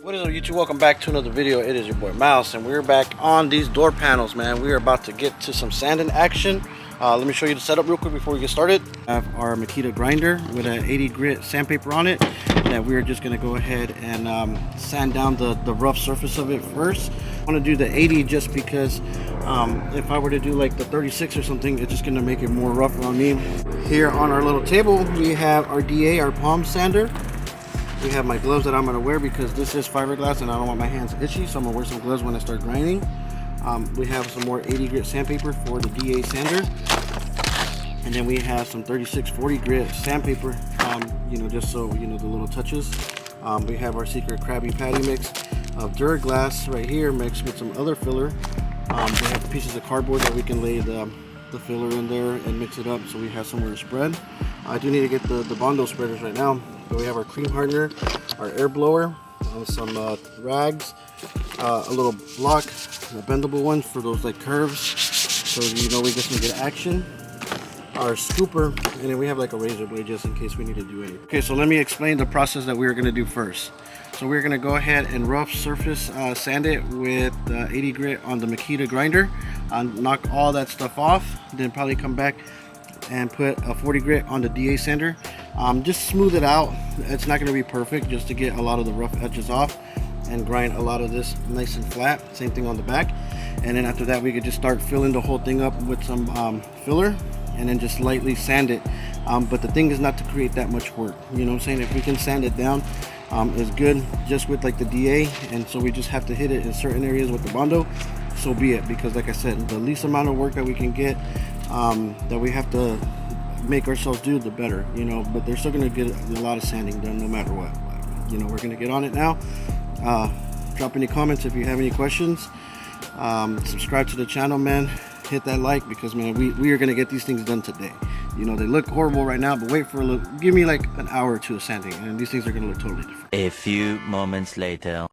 What is up, YouTube? Welcome back to another video. It is your boy Mouse, and we're back on these door panels, man. We are about to get to some sanding action. Let me show you the setup real quick before we get started. I have our Makita grinder with an 80 grit sandpaper on it that we're just going to go ahead and sand down the rough surface of it first. I want to do the 80 just because if I were to do like the 36 or something, it's just going to make it more rough on me. Here on our little table, we have our DA, our palm sander. We have my gloves that I'm going to wear because this is fiberglass and I don't want my hands itchy, so I'm going to wear some gloves when I start grinding. We have some more 80 grit sandpaper for the DA sander. And then we have some 36-40 grit sandpaper, just so, the little touches. We have our secret Krabby Patty mix of duraglas right here mixed with some other filler. We have pieces of cardboard that we can lay the filler in there and mix it up so we have somewhere to spread. I do need to get the Bondo spreaders right now. So we have our cream hardener, our air blower, some rags, a little block, a bendable one for those like curves, so we get some good action. Our scooper, and then we have like a razor blade just in case we need to do anything. Okay, so let me explain the process that we're going to do first. So we're going to go ahead and rough surface sand it with 80 grit on the Makita grinder, knock all that stuff off, then probably come back and put a 40 grit on the DA sander. Just smooth it out. It's not going to be perfect, just to get a lot of the rough edges off and grind a lot of this nice and flat. Same thing on the back. And then after that, we could just start filling the whole thing up with some filler and then just lightly sand it. But the thing is not to create that much work. You know what I'm saying? If we can sand it down, it's good just with like the DA, and so we just have to hit it in certain areas with the Bondo, so be it. Because like I said, the least amount of work that we can get, that we have to make ourselves do, the better, but they're still going to get a lot of sanding done no matter what. We're going to get on it now. Drop any comments if you have any questions. Subscribe to the channel, man. Hit that like, because man, we are going to get these things done today. They look horrible right now, but wait for a little, give me like an hour or two of sanding and these things are going to look totally different. A few moments later.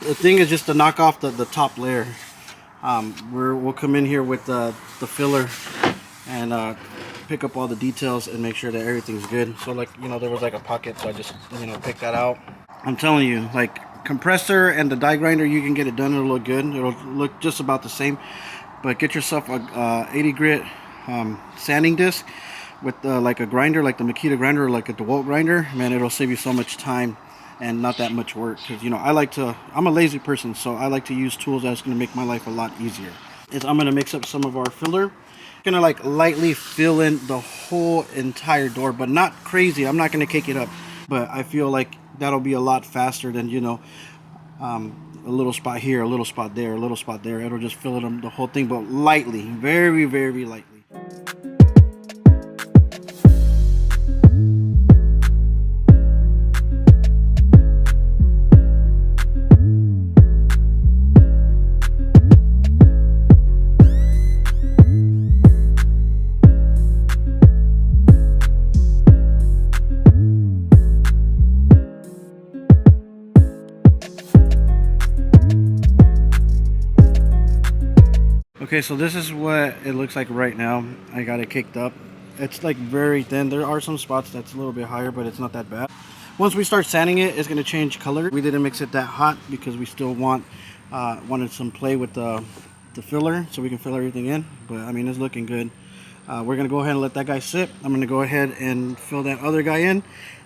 The thing is just to knock off the top layer. We'll come in here with the filler and pick up all the details and make sure that everything's good. So like, there was like a pocket, so I just, pick that out. I'm telling you, like compressor and the die grinder, you can get it done. It'll look good. It'll look just about the same. But get yourself a 80 grit sanding disc with like a grinder, like the Makita grinder or like a DeWalt grinder. Man, it'll save you so much time and not that much work, because I'm a lazy person, so I like to use tools that's going to make my life a lot easier. I'm going to mix up some of our filler. Going to like lightly fill in the whole entire door, but not crazy. I'm not going to cake it up, but I feel like that'll be a lot faster than a little spot here, a little spot there, a little spot there. It'll just fill it the whole thing, but lightly, very, very lightly. Okay, so this is what it looks like right now. I got it caked up. It's like very thin. There are some spots that's a little bit higher, but it's not that bad. Once we start sanding it, it's going to change color. We didn't mix it that hot because we still wanted some play with the filler so we can fill everything in. But I mean, it's looking good. We're gonna go ahead and let that guy sit. I'm gonna go ahead and fill that other guy in.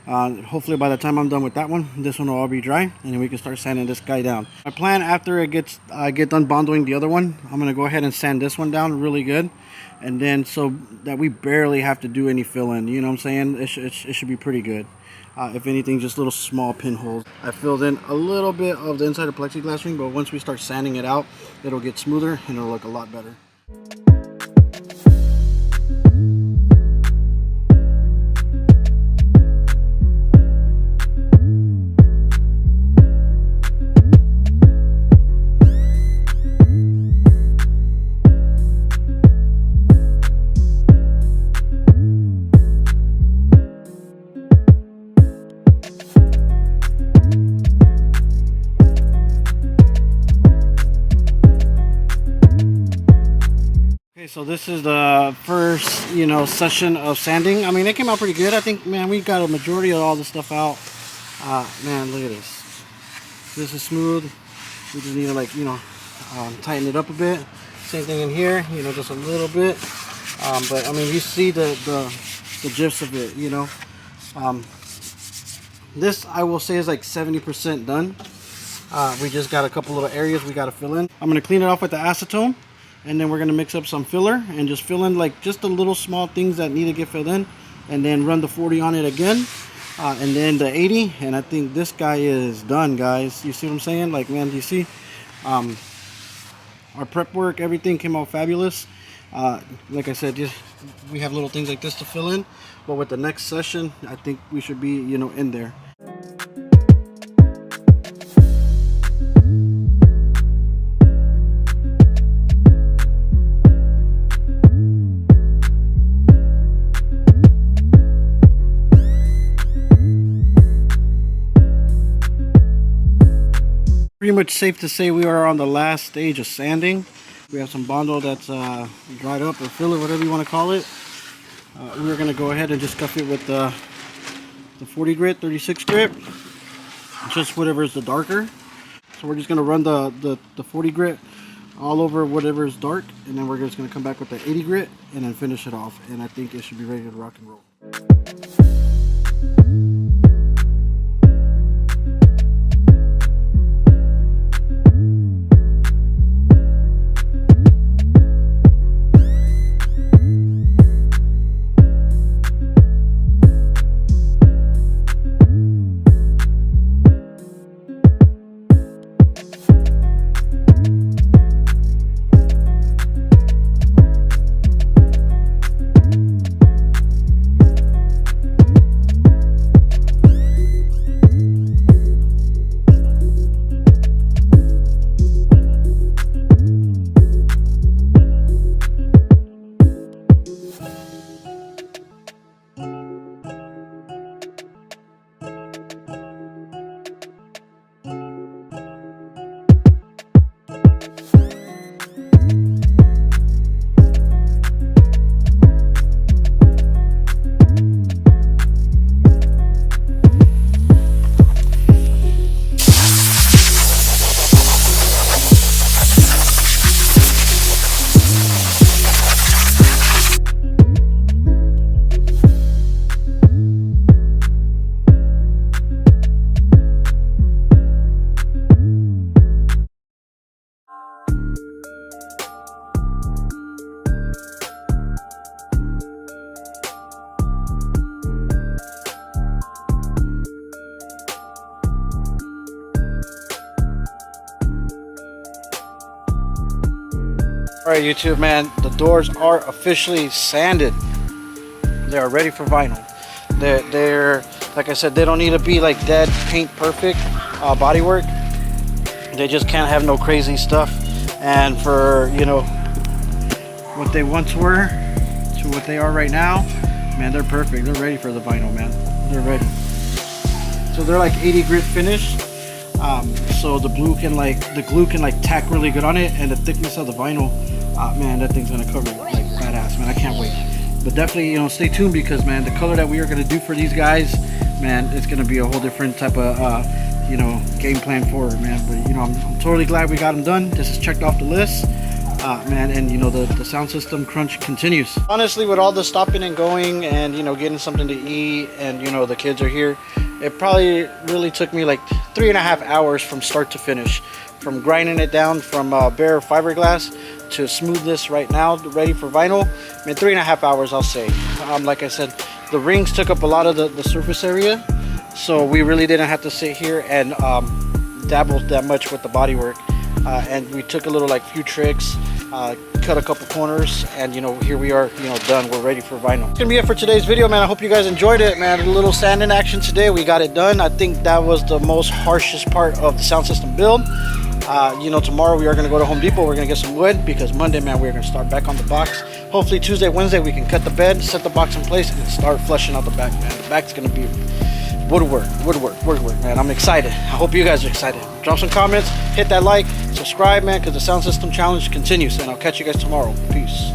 Hopefully by the time I'm done with that one, this one will all be dry, and then we can start sanding this guy down. My plan after I get done bondoing the other one, I'm gonna go ahead and sand this one down really good, and then so that we barely have to do any fill-in. You know what I'm saying? It should be pretty good. If anything, just little small pinholes. I filled in a little bit of the inside of plexiglass ring, but once we start sanding it out, it'll get smoother and it'll look a lot better. So this is the first, you know, session of sanding. I mean, it came out pretty good. I think, man, we got a majority of all the stuff out. Man, look at this. This is smooth. We just need to, like, you know, tighten it up a bit. Same thing in here, you know, just a little bit. But I mean, you see the gist of it, you know. This, I will say, is like 70% done. We just got a couple little areas we got to fill in. I'm gonna clean it off with the acetone. And then we're gonna mix up some filler and just fill in like just the little small things that need to get filled in, and then run the 40 on it again, and then the 80. And I think this guy is done, guys. You see what I'm saying? Like, man, do you see? Our prep work, everything came out fabulous. Like I said, just we have little things like this to fill in, but with the next session, I think we should be, you know, in there. Pretty much safe to say we are on the last stage of sanding. We have some Bondo that's dried up, or filler, whatever you want to call it. We're going to go ahead and just scuff it with the 40 grit, 36 grit, just whatever is the darker. So we're just going to run the 40 grit all over whatever is dark, and then we're just going to come back with the 80 grit and then finish it off. And I think it should be ready to rock and roll. Alright YouTube, man, the doors are officially sanded. They are ready for vinyl. They're like I said, they don't need to be like dead paint perfect bodywork. They just can't have no crazy stuff. And for, you know, what they once were to what they are right now, man, they're perfect. They're ready for the vinyl, man. They're ready. So they're like 80 grit finish. So the glue can like tack really good on it, and the thickness of the vinyl, man, that thing's gonna cover it like badass, man. I can't wait. But definitely, you know, stay tuned, because man, the color that we are gonna do for these guys, man, it's gonna be a whole different type of you know, game plan for it, man. But you know, I'm totally glad we got them done. This is checked off the list. man, and you know, the sound system crunch continues. Honestly, with all the stopping and going and, you know, getting something to eat and, you know, the kids are here, it probably really took me like 3.5 hours from start to finish, from grinding it down from bare fiberglass to smoothness right now, ready for vinyl. I mean, 3.5 hours, I'll say. Like I said, the rings took up a lot of the surface area, so we really didn't have to sit here and dabble that much with the body work. And we took a little, like, few tricks, cut a couple corners, and, you know, here we are, you know, done. We're ready for vinyl. That's gonna be it for today's video, man. I hope you guys enjoyed it, man. A little sanding action today. We got it done. I think that was the most harshest part of the sound system build. You know, tomorrow we are gonna go to Home Depot. We're gonna get some wood, because Monday, man, we're gonna start back on the box. Hopefully Tuesday, Wednesday, we can cut the bed, set the box in place, and start fleshing out the back, man. The back's gonna be woodwork, man. I'm excited. I hope you guys are excited. Drop some comments, hit that like, subscribe, man, because the sound system challenge continues, and I'll catch you guys tomorrow. Peace.